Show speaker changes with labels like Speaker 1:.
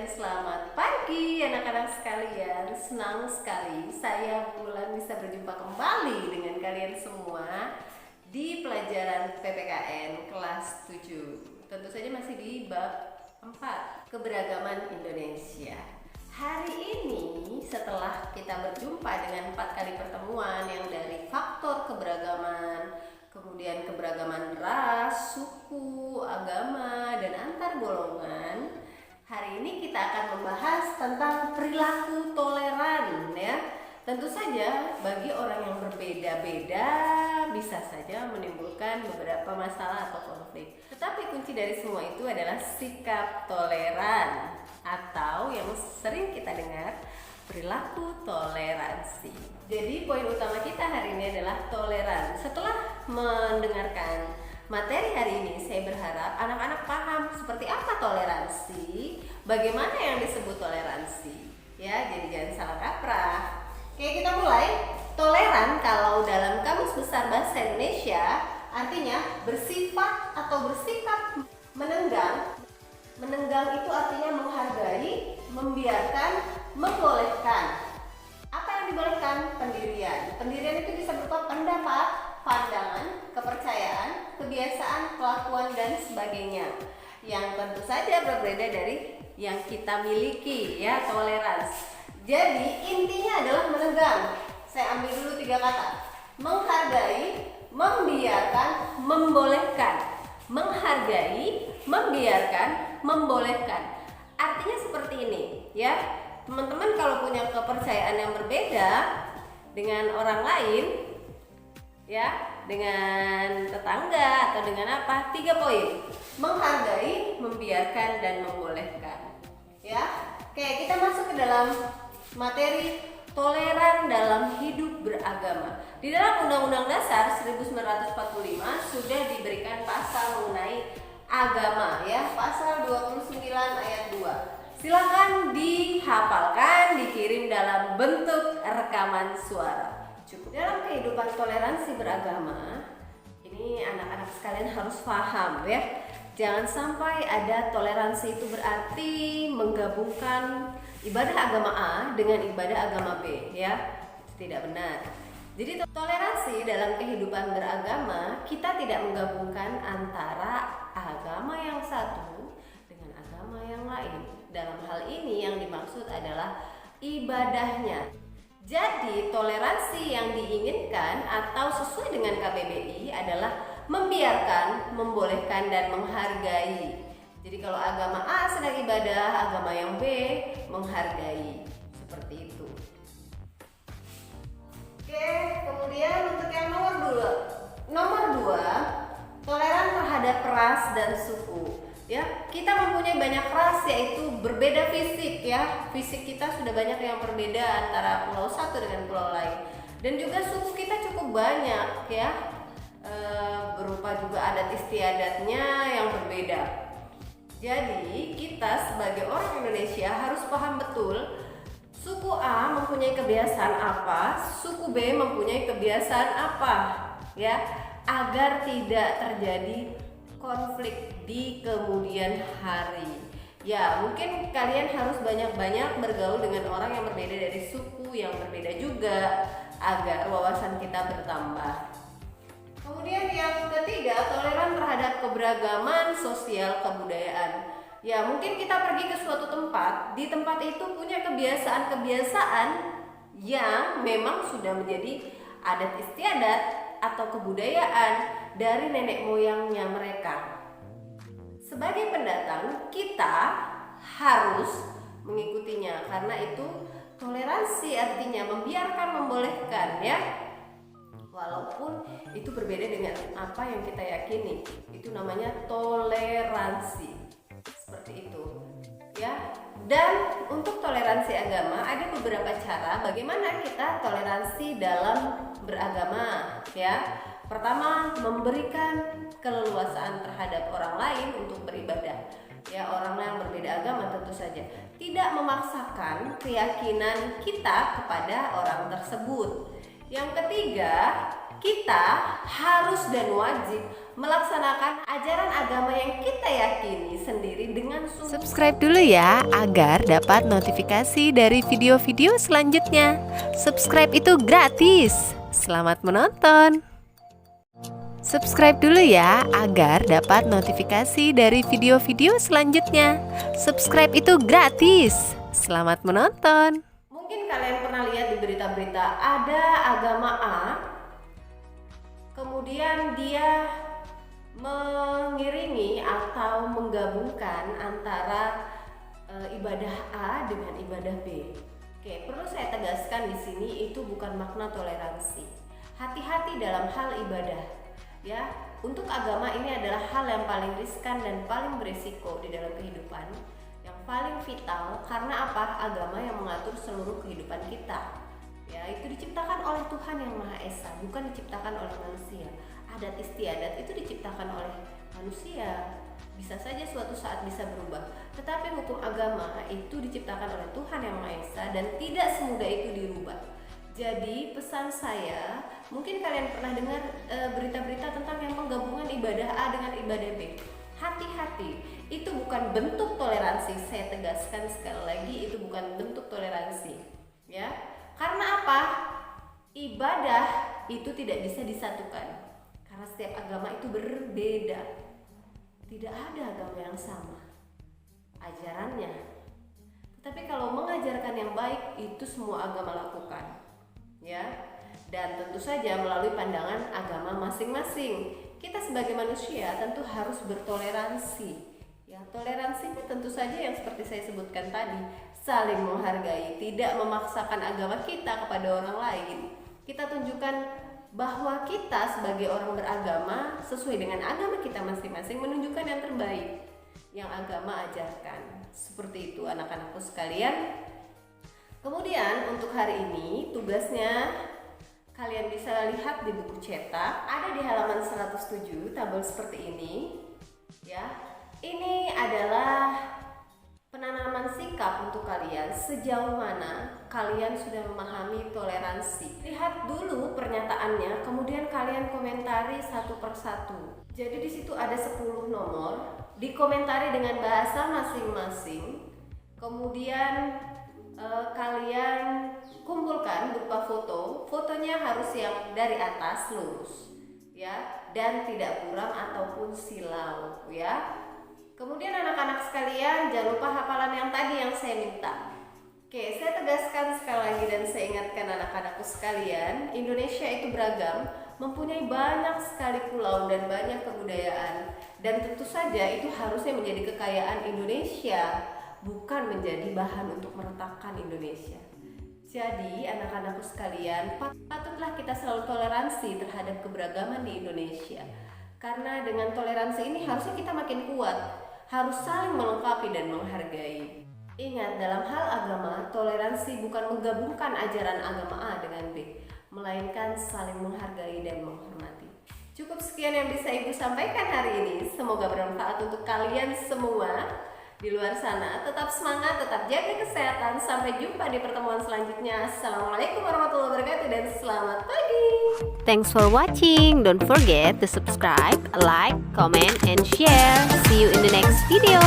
Speaker 1: selamat pagi anak-anak sekalian. Senang sekali saya Bulan bisa berjumpa kembali dengan kalian semua di pelajaran PPKN kelas 7. Tentu saja masih di bab 4, keberagaman Indonesia. Hari ini setelah kita berjumpa dengan 4 kali pertemuan yang dari faktor keberagaman, kemudian keberagaman ras, suku, agama, dan antar golongan. Hari ini kita akan membahas tentang perilaku toleran ya. Tentu saja bagi orang yang berbeda-beda bisa saja menimbulkan beberapa masalah atau konflik. Tetapi kunci dari semua itu adalah sikap toleran atau yang sering kita dengar perilaku toleransi. Jadi poin utama kita hari ini adalah toleran. Setelah mendengarkan materi hari ini, saya berharap anak-anak paham seperti apa toleransi, bagaimana yang disebut toleransi. Ya, jadi jangan salah kaprah. Oke, kita mulai. Toleran kalau dalam Kamus Besar Bahasa Indonesia artinya bersifat atau bersikap menenggang. Menenggang itu artinya menghargai, membiarkan, membolehkan. Apa yang dibolehkan? Pendirian. Pendirian itu bisa berupa pendapat, pandangan, kepercayaan, kebiasaan, kelakuan, dan sebagainya. Yang tentu saja berbeda dari yang kita miliki, ya, toleransi. Jadi intinya adalah menenggang. Saya ambil dulu 3 kata. Menghargai, membiarkan, membolehkan. Menghargai, membiarkan, membolehkan. Artinya seperti ini, ya. Teman-teman kalau punya kepercayaan yang berbeda dengan orang lain, ya, dengan tetangga atau dengan apa? 3 poin. Menghargai, membiarkan, dan membolehkan. Ya. Oke, kita masuk ke dalam materi toleran dalam hidup beragama. Di dalam Undang-Undang Dasar 1945 sudah diberikan pasal mengenai agama, ya, pasal 29 ayat 2. Silakan dihafalkan, dikirim dalam bentuk rekaman suara. Cukup. Dalam kehidupan toleransi beragama, ini anak-anak sekalian harus paham, ya. Jangan sampai ada toleransi itu berarti menggabungkan ibadah agama A dengan ibadah agama B, ya. Tidak benar. Jadi toleransi dalam kehidupan beragama, kita tidak menggabungkan antara agama yang satu dengan agama yang lain. Dalam hal ini yang dimaksud adalah ibadahnya. Jadi toleransi yang diinginkan atau sesuai dengan KBBI adalah membiarkan, membolehkan, dan menghargai. Jadi kalau agama A sedang ibadah, agama yang B menghargai. Seperti itu. Oke, kemudian untuk yang nomor 2, toleran terhadap ras dan suku. Ya, kita mempunyai banyak ras, yaitu berbeda fisik, ya. Fisik kita sudah banyak yang berbeda antara pulau satu dengan pulau lain. Dan juga suku kita cukup banyak, ya. Berupa juga adat istiadatnya yang berbeda. Jadi kita sebagai orang Indonesia harus paham betul suku A mempunyai kebiasaan apa, suku B mempunyai kebiasaan apa, ya, agar tidak terjadi konflik di kemudian hari. Ya, mungkin kalian harus banyak-banyak bergaul dengan orang yang berbeda dari suku yang berbeda juga agar wawasan kita bertambah. Kemudian yang ketiga, toleran terhadap keberagaman sosial kebudayaan. Ya, mungkin kita pergi ke suatu tempat, di tempat itu punya kebiasaan-kebiasaan yang memang sudah menjadi adat istiadat atau kebudayaan dari nenek moyangnya mereka. Sebagai pendatang, kita harus mengikutinya karena itu toleransi artinya membiarkan, membolehkan, ya. Walaupun itu berbeda dengan apa yang kita yakini, itu namanya toleransi. Seperti itu, ya. Dan untuk toleransi agama ada beberapa cara bagaimana kita toleransi dalam beragama, ya. Pertama, memberikan keleluasaan terhadap orang lain untuk beribadah. Ya, orang yang berbeda agama tentu saja. Tidak memaksakan keyakinan kita kepada orang tersebut. Yang ketiga, kita harus dan wajib melaksanakan ajaran agama yang kita yakini sendiri dengan sungguh Subscribe dulu ya agar dapat notifikasi dari video-video selanjutnya. Subscribe itu gratis. Selamat menonton. Subscribe dulu ya agar dapat notifikasi dari video-video selanjutnya. Subscribe itu gratis. Selamat menonton. Mungkin kalian pernah lihat di berita-berita ada agama A, kemudian dia mengiringi atau menggabungkan antara ibadah A dengan ibadah B. Oke, perlu saya tegaskan di sini itu bukan makna toleransi. Hati-hati dalam hal ibadah, ya. Untuk agama ini adalah hal yang paling riskan dan paling berisiko di dalam kehidupan, yang paling vital karena apa? Agama yang mengatur seluruh kehidupan kita. Ya, itu diciptakan oleh Tuhan yang Maha Esa, bukan diciptakan oleh manusia. Adat istiadat itu diciptakan oleh manusia, bisa saja suatu saat bisa berubah. Tetapi hukum agama itu diciptakan oleh Tuhan yang Maha Esa dan tidak semudah itu dirubah. Jadi pesan saya, mungkin kalian pernah dengar berita-berita tentang yang penggabungan ibadah A dengan ibadah B. Hati-hati, itu bukan bentuk toleransi. Saya tegaskan sekali lagi, itu bukan bentuk toleransi, ya. Karena apa? Ibadah itu tidak bisa disatukan. Karena setiap agama itu berbeda. Tidak ada agama yang sama ajarannya. Tetapi kalau mengajarkan yang baik itu semua agama lakukan. Ya. Dan tentu saja melalui pandangan agama masing-masing. Kita sebagai manusia tentu harus bertoleransi. Ya, toleransinya tentu saja yang seperti saya sebutkan tadi, saling menghargai, tidak memaksakan agama kita kepada orang lain. Kita tunjukkan bahwa kita sebagai orang beragama sesuai dengan agama kita masing-masing menunjukkan yang terbaik yang agama ajarkan. Seperti itu anak-anakku sekalian. Kemudian untuk hari ini tugasnya kalian bisa lihat di buku cetak, ada di halaman 107 tabel seperti ini, ya. Ini adalah penanaman sikap untuk kalian, sejauh mana kalian sudah memahami toleransi. Lihat dulu pernyataannya, kemudian kalian komentari satu persatu. Jadi di situ ada 10 nomor, dikomentari dengan bahasa masing-masing. Kemudian kalian kumpulkan berupa foto. Fotonya harus yang dari atas lurus, ya, dan tidak buram ataupun silau, ya. Kemudian anak-anak sekalian jangan lupa hafalan yang tadi yang saya minta. Oke, saya tegaskan sekali lagi dan saya ingatkan anak-anakku sekalian, Indonesia itu beragam, mempunyai banyak sekali pulau dan banyak kebudayaan. Dan tentu saja itu harusnya menjadi kekayaan Indonesia, bukan menjadi bahan untuk meretakkan Indonesia. Jadi anak-anakku sekalian, patutlah kita selalu toleransi terhadap keberagaman di Indonesia. Karena dengan toleransi ini harusnya kita makin kuat, harus saling melengkapi dan menghargai. Ingat, dalam hal agama, toleransi bukan menggabungkan ajaran agama A dengan B, melainkan saling menghargai dan menghormati. Cukup sekian yang bisa Ibu sampaikan hari ini. Semoga bermanfaat untuk kalian semua di luar sana. Tetap semangat, tetap jaga kesehatan. Sampai jumpa di pertemuan selanjutnya. Assalamualaikum warahmatullahi wabarakatuh dan selamat pagi. Thanks for watching. Don't forget to subscribe, like, comment, and share. See you in the next video.